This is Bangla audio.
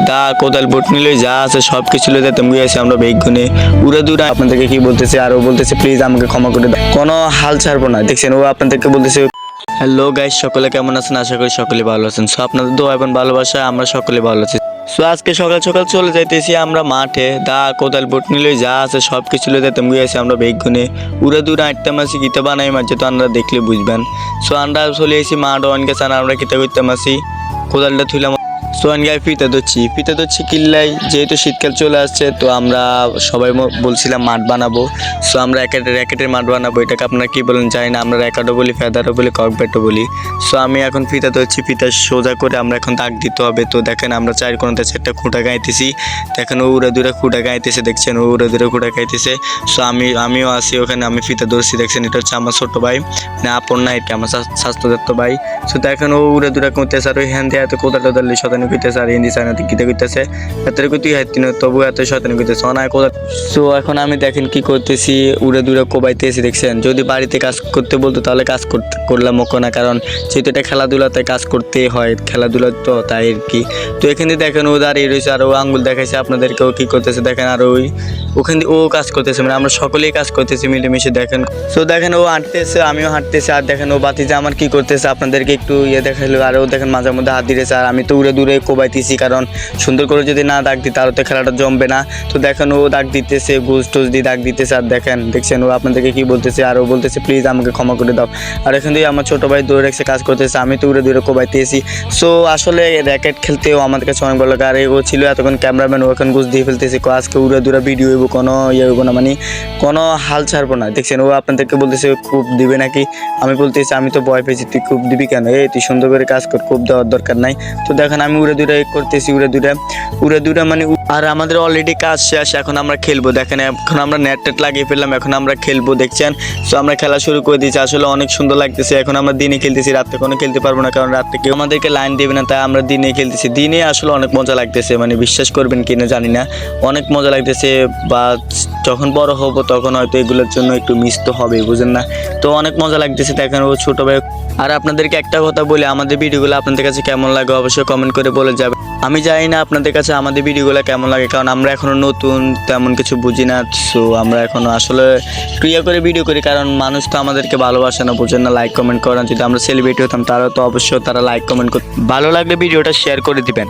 দা কোদাল বুট নিলে যা আছে সব কিছু লয়ে যেতাম গিয়েছি আমরা বেগুনে উড়ে দূরে। আপনাদেরকে কি বলতেছে আরো বলতেছে প্লিজ আমাকে ক্ষমা করে দাও, কোনো হাল ছাড়বো না। দেখছেন ও আপনাদেরকে বলতেছে হ্যালো গাইস, সকলে কেমন আছেন? আশা করি সকলে ভালো আছেন। সো আপনাদের দোয়া এবং ভালোবাসায় আমরা সকলে ভালো আছি। সো আজকে সকাল সকাল চলে যাইতেছি আমরা মাঠে, দা কোদাল বুট নিলে যা আছে সব কিছু লয়ে যেতাম গিয়েছি আমরা বেগুনে উড়ে দূরে আটটা মাসি গীতা বানাই মাঝে, তো আমরা দেখলে বুঝবেন। সো আমরা চলে এসেছি মাঠ ওয়ান গেছে আর আমরা গীতা করতে মাসি কোদালটা থুইলাম। সোয়ান গায়ে ফিতে ধরছি কিল্লাই, যেহেতু শীতকাল চলে আসছে তো আমরা সবাই বলছিলাম মাঠ বানাবো। সো আমরা র্যাকেটের মাঠ বানাবো। এটাকে আপনারা কি বলেন জানি না, আমরা র্যাকেটও বলি, ফেদারও বলি, ককব্যাটও বলি। সো আমি এখন ফিতা ধরছি, ফিতা সোজা করে আমরা এখন দাগ দিতে হবে। তো দেখেন আমরা চার কোণাতে একটা খুঁটা গাইতেছি, দেখেন ও উড়ে দূরে খুঁটা গাইতেছে, দেখছেন ও উড়ে দূরে খুঁটা গাইতেছে। সো আমিও আছি ওখানে, আমি ফিতা ধরছি, দেখছেন এটা হচ্ছে আমার ছোট ভাই, মানে আপন না, এটা আমার স্বাস্থ্যদত্ত ভাই। সো দেখেন ও উড়ে দূরে করতেছে আর ওই হ্যান্ড দিয়ে এত কোদাল টোদাল শতানি করতেছে আর হিন্দি চায়না গীতা করতেছে এত তুই হাইতি না, তবু এত শতানি করতেছে অনায় কোদাল। সো এখন আমি দেখেন কি করতেছি, উড়ে দূরে কোবাইতেছি, দেখছেন যদি বাড়িতে কাজ করতে বলতো তাহলে কাজ করলাম ওকে না, কারণ যেহেতু এটা খেলাধুলাতে কাজ করতেই হয়, খেলাধুলা তো তাই আর কি। তো এখানে দেখেন ও দাঁড়িয়ে রয়েছে আর ও আঙ্গুল দেখাইছে আপনাদেরকেও কি করতেছে দেখেন, আর ওখানে ও কাজ করতেছে, মানে আমরা সকলেই কাজ করতেছি মিলেমিশে দেখেন। সো দেখেন ও হাঁটতেছে, আমিও হাঁটতেছি, আর দেখেন ও বাতিজা আমার কি করতেছে আপনাদেরকে একটু দেখাইলো। আর ও দেখেন মাঝে মধ্যে হাত দিতেছে আর আমি তো উড়ে দূরে কোবাইতেছি, কারণ সুন্দর করে যদি না দাগ দিই তাহলে তো খেলাটা জমবে না। তো দেখেন ও দাগ দিতেছে, ঘুষ টুস দিয়ে দাগ দিতেছে, আর দেখছেন ও আপনাদেরকে কি বলতেছে আর ও বলতেছে প্লিজ আমাকে ক্ষমা করে দাও। আর এখান থেকে আমার ছোটো ভাই দৌড়ে রেখে কাজ করতেছে, আমি তো উড়ে দূরে কোবাইতেছি। সো আসলে র্যাকেট খেলতেও আমাদের কাছে অনেক ভালো লাগে। আর ও ছিল এতক্ষণ ক্যামেরাম্যান, ও এখন ঘুষ দিয়ে ফেলতেছে, আজকে উড়ে দূরে ভিডিও হইব, কোনো হইব না, মানে কোনো হাল ছাড়বো না। দেখছেন ও আপনাদেরকে বলতেছে খুব দিবে নাকি, আমি বলতেছি আমি তো ভয় পেয়েছি, তুই খুব দিবি কেন, তুই সুন্দর করে কাজ কর, খুব দেওয়ার দরকার নাই। তো দেখেন আমি উড়ে দূরে করতেছি, উড়ে দূরে মানে। আর আমাদের অলরেডি কাজ শেষ, এখন আমরা খেলবো। দেখেন এখন আমরা নেট লাগিয়ে ফেললাম, এখন আমরা খেলবো, দেখছেন। সো আমরা খেলা শুরু করে দিয়েছি, আসলে অনেক সুন্দর লাগতেছে। এখন আমরা দিনে খেলতেছি, রাত্রে কোনো খেলতে পারবো না, কারণ রাত্রে কেউ আমাদেরকে লাইন দেবে না, তাই আমরা দিনে খেলতেছি। দিনে আসলে অনেক মজা লাগতেছে, মানে বিশ্বাস করবেন কিনা জানি না, অনেক মজা লাগতেছে। বা যখন বড় হবো তখন হয়তো এগুলোর জন্য একটু মিস তো হবে, বুঝেন না, তো অনেক মজা লাগতেছে। দেখেন ও ছোটো ভাই। আর আপনাদেরকে একটা কথা বলি, আমাদের ভিডিওগুলো আপনাদের কাছে কেমন লাগে অবশ্যই কমেন্ট করে বলে যাবে। আমি জানি না আপনাদের কাছে আমাদের ভিডিওগুলো কেমন লাগে, কারণ আমরা এখনও নতুন, তেমন কিছু বুঝি না। সো আমরা এখনও আসলে ক্রিয়া করে ভিডিও করি, কারণ মানুষ তো আমাদেরকে ভালোবাসে না, বুঝেন না, লাইক কমেন্ট করেন। যদি আমরা সেলিব্রিটি হতাম তারা তো অবশ্যই তারা লাইক কমেন্ট করত, ভালো লাগলে ভিডিওটা শেয়ার করে দিবেন।